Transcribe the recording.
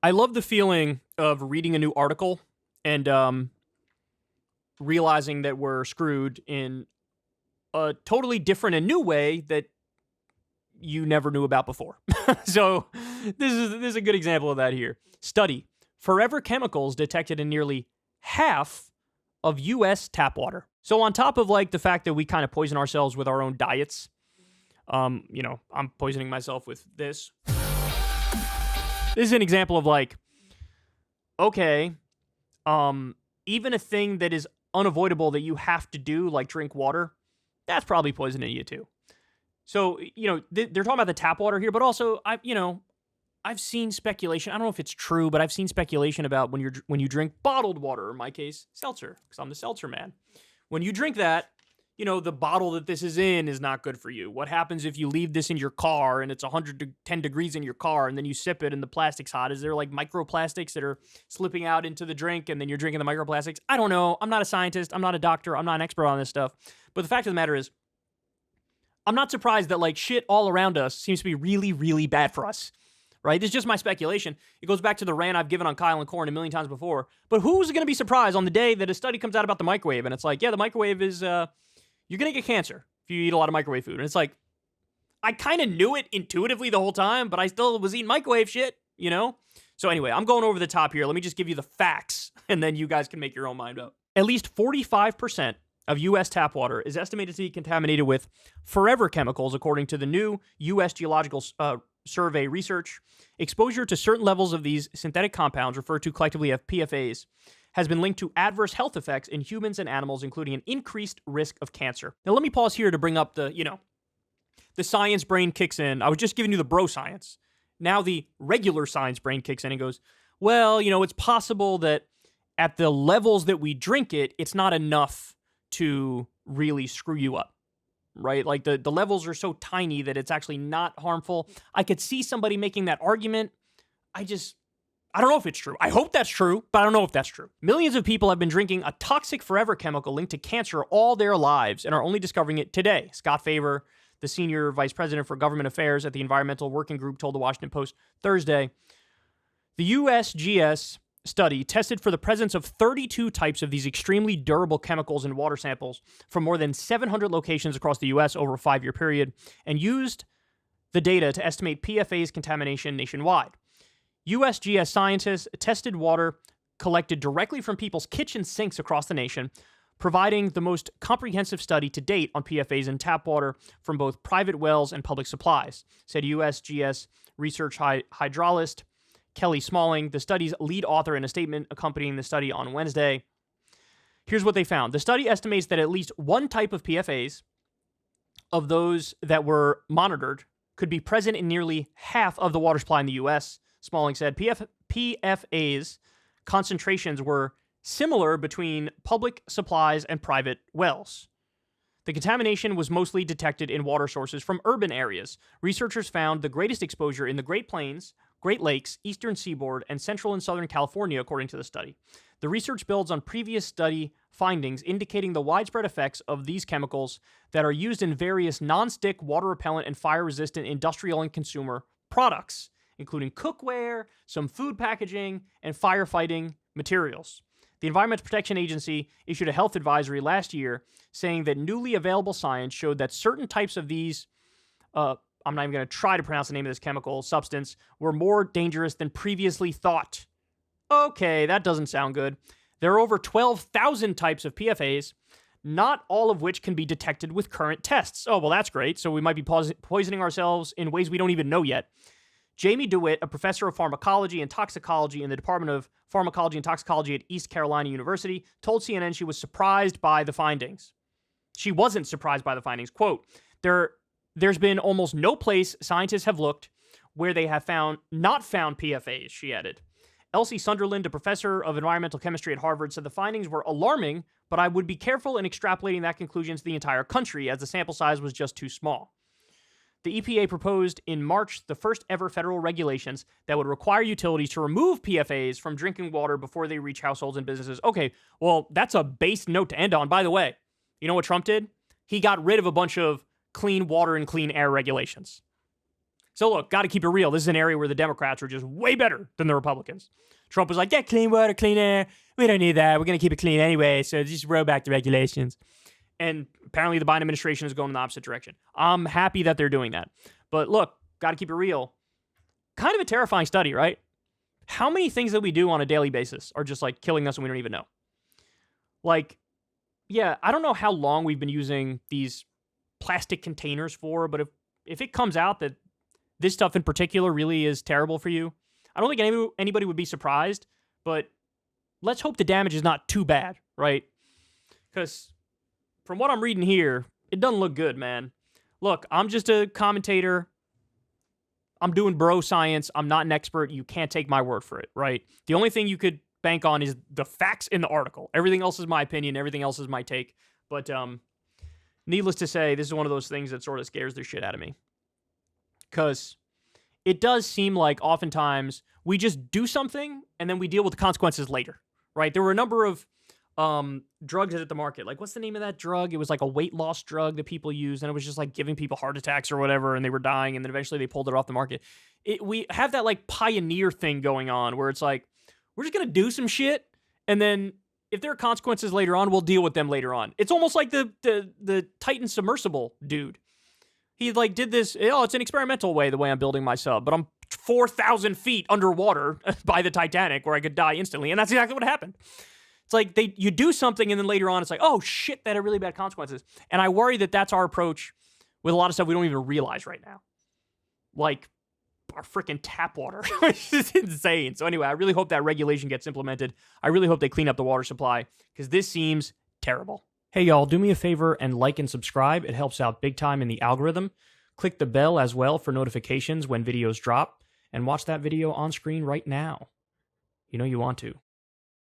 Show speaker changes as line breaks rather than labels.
I love the feeling of reading a new article and realizing that we're screwed in a totally different and new way that you never knew about before. So this is a good example of that here. Study: forever chemicals detected in nearly half of U.S. tap water. So on top of like the fact that we kind of poison ourselves with our own diets, I'm poisoning myself with this. This is an example of like, okay, even a thing that is unavoidable that you have to do, like drink water, that's probably poisoning you too. So, they're talking about the tap water here, but also I've seen speculation. I don't know if it's true, but I've seen speculation about when you drink bottled water, or in my case, seltzer, because I'm the seltzer man. When you drink that, the bottle that this is in is not good for you. What happens if you leave this in your car and it's 110 degrees in your car and then you sip it and the plastic's hot? Is there like microplastics that are slipping out into the drink and then you're drinking the microplastics? I don't know. I'm not a scientist. I'm not a doctor. I'm not an expert on this stuff. But the fact of the matter is, I'm not surprised that like shit all around us seems to be really, really bad for us. Right? This is just my speculation. It goes back to the rant I've given on Kyle and Corn a million times before. But who's going to be surprised on the day that a study comes out about the microwave and it's like, yeah, the microwave is, you're going to get cancer if you eat a lot of microwave food. And it's like, I kind of knew it intuitively the whole time, but I still was eating microwave shit, So anyway, I'm going over the top here. Let me just give you the facts, and then you guys can make your own mind up. At least 45% of U.S. tap water is estimated to be contaminated with forever chemicals, according to the new U.S. Geological Survey research. Exposure to certain levels of these synthetic compounds, referred to collectively as PFAs, has been linked to adverse health effects in humans and animals, including an increased risk of cancer. Now, let me pause here to bring up the science brain kicks in. I was just giving you the bro science. Now the regular science brain kicks in and goes, well, it's possible that at the levels that we drink it, it's not enough to really screw you up, right? Like the levels are so tiny that it's actually not harmful. I could see somebody making that argument. I don't know if it's true. I hope that's true, but I don't know if that's true. Millions of people have been drinking a toxic forever chemical linked to cancer all their lives and are only discovering it today. Scott Favor, the senior vice president for government affairs at the Environmental Working Group, told the Washington Post Thursday. The USGS study tested for the presence of 32 types of these extremely durable chemicals in water samples from more than 700 locations across the U.S. over a 5-year period and used the data to estimate PFAS contamination nationwide. USGS scientists tested water collected directly from people's kitchen sinks across the nation, providing the most comprehensive study to date on PFAS in tap water from both private wells and public supplies, said USGS research hydrologist Kelly Smalling, the study's lead author, in a statement accompanying the study on Wednesday. Here's what they found. The study estimates that at least one type of PFAS of those that were monitored could be present in nearly half of the water supply in the U.S., Smalling said. PFAS concentrations were similar between public supplies and private wells. The contamination was mostly detected in water sources from urban areas. Researchers found the greatest exposure in the Great Plains, Great Lakes, Eastern Seaboard, and Central and Southern California, according to the study. The research builds on previous study findings indicating the widespread effects of these chemicals that are used in various non-stick, water-repellent, and fire-resistant industrial and consumer products, including cookware, some food packaging, and firefighting materials. The Environmental Protection Agency issued a health advisory last year saying that newly available science showed that certain types of these, I'm not even going to try to pronounce the name of this chemical substance, were more dangerous than previously thought. Okay, that doesn't sound good. There are over 12,000 types of PFAS, not all of which can be detected with current tests. Oh, well, that's great. So we might be poisoning ourselves in ways we don't even know yet. Jamie DeWitt, a professor of pharmacology and toxicology in the Department of Pharmacology and Toxicology at East Carolina University, told CNN she was surprised by the findings. She wasn't surprised by the findings. Quote, there's been almost no place scientists have looked where they have not found PFAS, she added. Elsie Sunderland, a professor of environmental chemistry at Harvard, said the findings were alarming, but I would be careful in extrapolating that conclusion to the entire country as the sample size was just too small. The EPA proposed in March the first ever federal regulations that would require utilities to remove PFAS from drinking water before they reach households and businesses. Okay, well, that's a base note to end on. By the way, you know what Trump did? He got rid of a bunch of clean water and clean air regulations. So look, got to keep it real. This is an area where the Democrats are just way better than the Republicans. Trump was like, yeah, clean water, clean air. We don't need that. We're going to keep it clean anyway, so just roll back the regulations. And apparently the Biden administration is going in the opposite direction. I'm happy that they're doing that. But look, got to keep it real. Kind of a terrifying study, right? How many things that we do on a daily basis are just like killing us and we don't even know? Like, yeah, I don't know how long we've been using these plastic containers for, but if it comes out that this stuff in particular really is terrible for you, I don't think anybody would be surprised, but let's hope the damage is not too bad, right? Because from what I'm reading here, it doesn't look good, man. Look, I'm just a commentator. I'm doing bro science. I'm not an expert. You can't take my word for it, right? The only thing you could bank on is the facts in the article. Everything else is my opinion. Everything else is my take. But needless to say, this is one of those things that sort of scares the shit out of me. Because it does seem like oftentimes we just do something and then we deal with the consequences later, right? There were a number of drugs at the market. Like, what's the name of that drug? It was like a weight loss drug that people used, and it was just like giving people heart attacks or whatever, and they were dying, and then eventually they pulled it off the market. We have that like pioneer thing going on where it's like, we're just going to do some shit, and then if there are consequences later on, we'll deal with them later on. It's almost like the Titan submersible dude. He like did this, it's an experimental way, the way I'm building my sub, but I'm 4,000 feet underwater by the Titanic where I could die instantly, and that's exactly what happened. It's like you do something and then later on it's like, oh shit, that had really bad consequences. And I worry that that's our approach with a lot of stuff we don't even realize right now. Like our freaking tap water. It's just insane. So anyway, I really hope that regulation gets implemented. I really hope they clean up the water supply because this seems terrible. Hey y'all, do me a favor and like and subscribe. It helps out big time in the algorithm. Click the bell as well for notifications when videos drop and watch that video on screen right now. You know you want to.